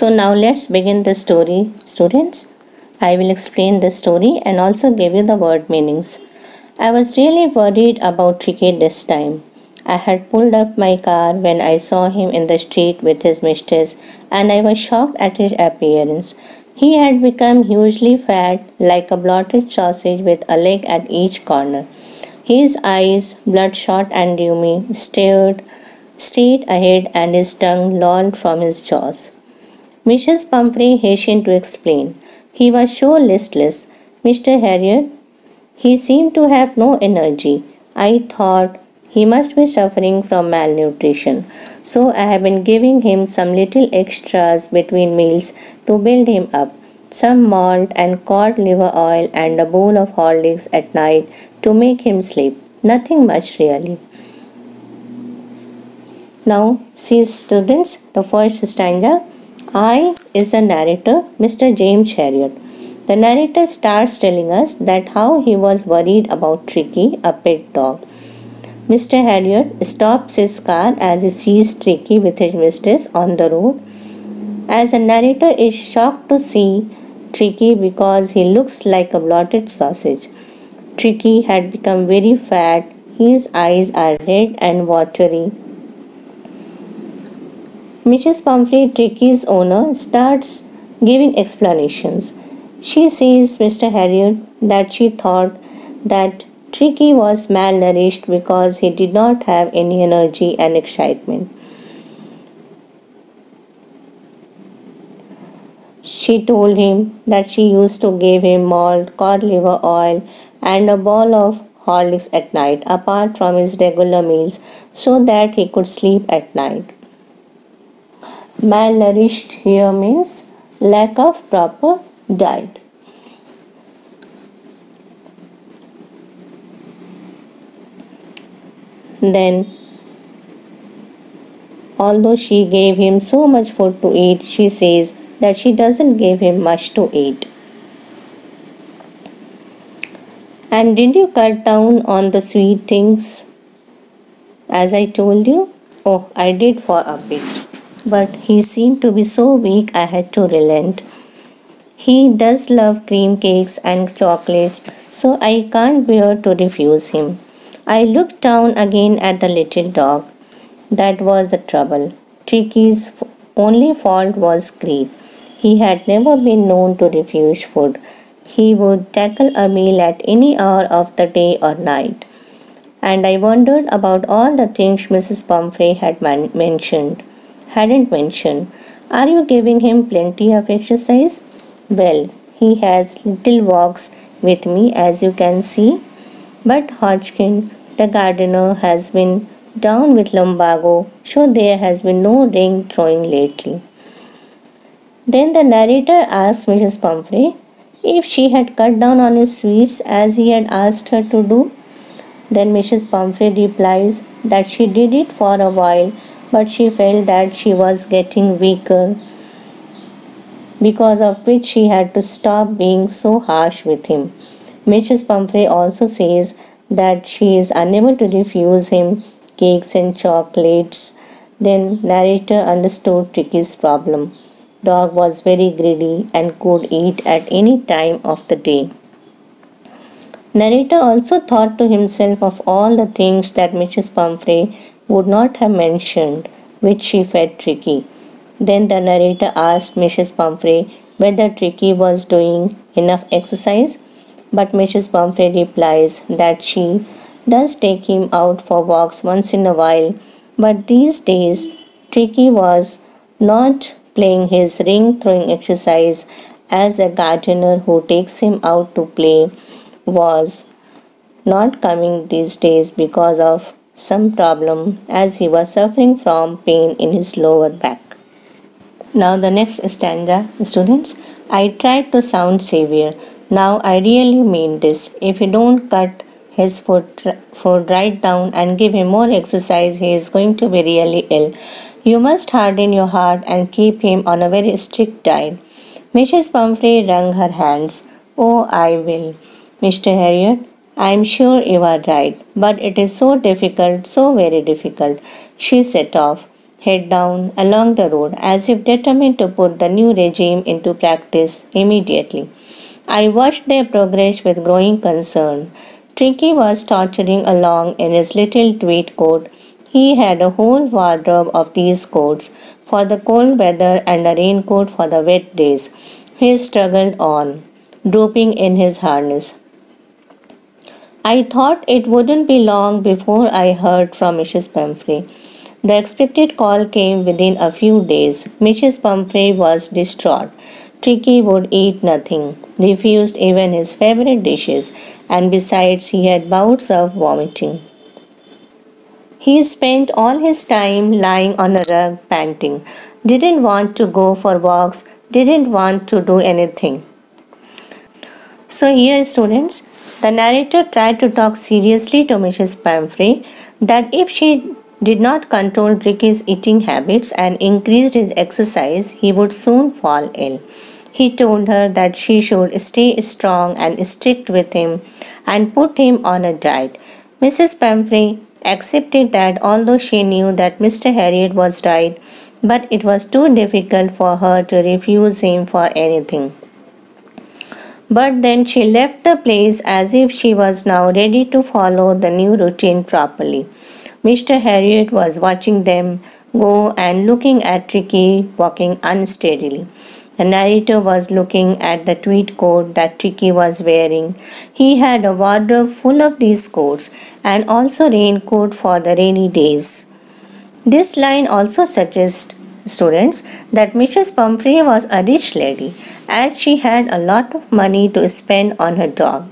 So now let's begin the story, students. I will explain the story and also give you the word meanings. I was really worried about Tricky this time. I had pulled up my car when I saw him in the street with his mistress, and I was shocked at his appearance. He had become hugely fat, like a blotted sausage with a leg at each corner. His eyes, bloodshot and rheumy, stared straight ahead, and his tongue lolled from his jaws. Mrs. Pumphrey hastened to explain. He was so listless, Mr. Harriet. He seemed to have no energy. I thought he must be suffering from malnutrition, so I have been giving him some little extras between meals to build him up. Some malt and cod liver oil and a bowl of Horlicks at night to make him sleep. Nothing much really. Now, see students, the first stanza. I is the narrator, Mr. James Harriet. The narrator starts telling us that how he was worried about Tricky, a pet dog. Mr. Harriet stops his car as he sees Tricky with his mistress on the road. As the narrator is shocked to see Tricky because he looks like a blotted sausage. Tricky had become very fat. His eyes are red and watery. Mrs. Pumphrey, Tricky's owner, starts giving explanations. She says Mr. Harriet that she thought that Tricky was malnourished because he did not have any energy and excitement. She told him that she used to give him malt, cod liver oil, and a ball of Horlicks at night, apart from his regular meals, so that he could sleep at night. Malnourished here means lack of proper diet. Then, although she gave him so much food to eat, she says that she doesn't give him much to eat. And did you cut down on the sweet things as I told you? Oh, I did for a bit. But he seemed to be so weak I had to relent. He does love cream cakes and chocolates, so I can't bear to refuse him. I looked down again at the little dog. That was the trouble. Tricky's only fault was greed. He had never been known to refuse food. He would tackle a meal at any hour of the day or night. And I wondered about all the things Mrs. Pumphrey had hadn't mentioned. Are you giving him plenty of exercise? Well, he has little walks with me, as you can see. But Hodgkin, the gardener, has been down with lumbago, so there has been no ring throwing lately. Then the narrator asked Mrs. Pumphrey if she had cut down on his sweets as he had asked her to do. Then Mrs. Pumphrey replies that she did it for a while, but she felt that she was getting weaker, because of which she had to stop being so harsh with him. Mrs. Pumphrey also says that she is unable to refuse him cakes and chocolates. Then narrator understood Tricky's problem. Dog was very greedy and could eat at any time of the day. Narrator also thought to himself of all the things that Mrs. Pumphrey would not have mentioned, which she fed Tricky. Then the narrator asked Mrs. Pumphrey whether Tricky was doing enough exercise, but Mrs. Pumphrey replies that she does take him out for walks once in a while, but these days Tricky was not playing his ring throwing exercise as a gardener who takes him out to play was not coming these days because of some problem, as he was suffering from pain in his lower back. Now the next stanza, students. I tried to sound severe. Now I really mean this. If you don't cut his food right down and give him more exercise, he is going to be really ill. You must harden your heart and keep him on a very strict diet. Mrs. Pumphrey wrung her hands. Oh, I will, Mr. Harriet. I am sure you are right, but it is so difficult, so very difficult. She set off. head down along the road as if determined to put the new regime into practice immediately. I watched their progress with growing concern. Tricky was tottering along in his little tweed coat. He had a whole wardrobe of these coats for the cold weather and a raincoat for the wet days. He struggled on, drooping in his harness. I thought it wouldn't be long before I heard from Mrs. Pumphrey. The expected call came within a few days. Mrs. Pumphrey was distraught. Tricky would eat nothing, refused even his favorite dishes, and besides, he had bouts of vomiting. He spent all his time lying on a rug, panting, didn't want to go for walks, didn't want to do anything. So, here, students, the narrator tried to talk seriously to Mrs. Pumphrey that if she did not control Ricky's eating habits and increased his exercise, he would soon fall ill. He told her that she should stay strong and strict with him and put him on a diet. Mrs. Pumphrey accepted that, although she knew that Mr. Harriet was right, but it was too difficult for her to refuse him for anything. But then she left the place as if she was now ready to follow the new routine properly. Mr. Harriet was watching them go and looking at Tricky walking unsteadily. The narrator was looking at the tweed coat that Tricky was wearing. He had a wardrobe full of these coats and also raincoat for the rainy days. This line also suggests, students, that Mrs. Pumphrey was a rich lady as she had a lot of money to spend on her dog.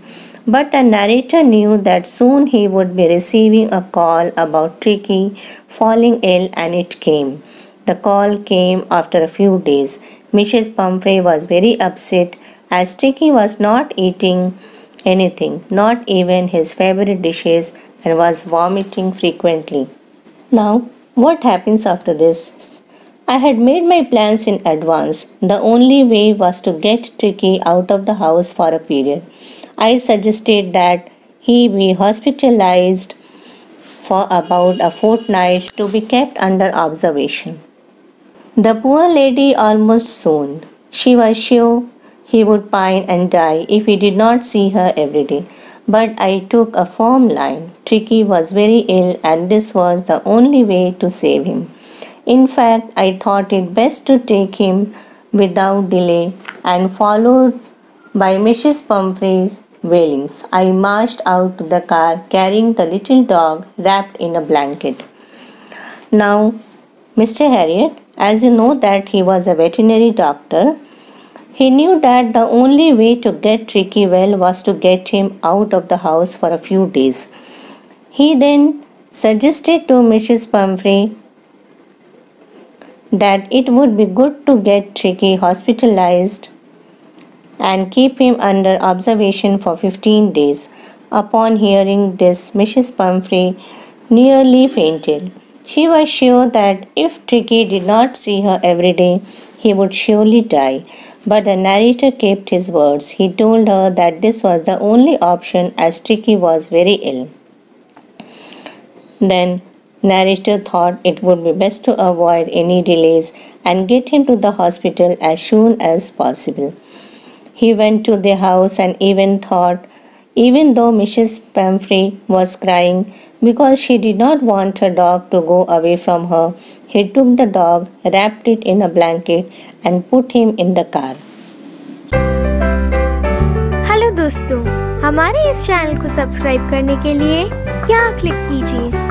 But the narrator knew that soon he would be receiving a call about Tricky falling ill, and it came. The call came after a few days. Mrs. Pumphrey was very upset as Tricky was not eating anything, not even his favorite dishes, and was vomiting frequently. Now, what happens after this? I had made my plans in advance. The only way was to get Tricky out of the house for a period. I suggested that he be hospitalized for about a fortnight to be kept under observation. The poor lady almost swooned. She was sure he would pine and die if he did not see her every day. But I took a firm line. Tricky was very ill, and this was the only way to save him. In fact, I thought it best to take him without delay, and followed by Mrs. Pumphrey's wailings, I marched out to the car carrying the little dog wrapped in a blanket. Now, Mr. Harriet, as you know that he was a veterinary doctor, he knew that the only way to get Tricky well was to get him out of the house for a few days. He then suggested to Mrs. Pumphrey that it would be good to get Tricky hospitalized and keep him under observation for 15 days. Upon hearing this, Mrs. Pumphrey nearly fainted. She was sure that if Tricky did not see her every day, he would surely die. But the narrator kept his words. He told her that this was the only option as Tricky was very ill. Then, narrator thought it would be best to avoid any delays and get him to the hospital as soon as possible. He went to the house and even though Mrs. Pumphrey was crying because she did not want her dog to go away from her, he took the dog, wrapped it in a blanket and put him in the car. Hello दोस्तों, हमारे इस channel को subscribe करने के लिए यहाँ click कीजिए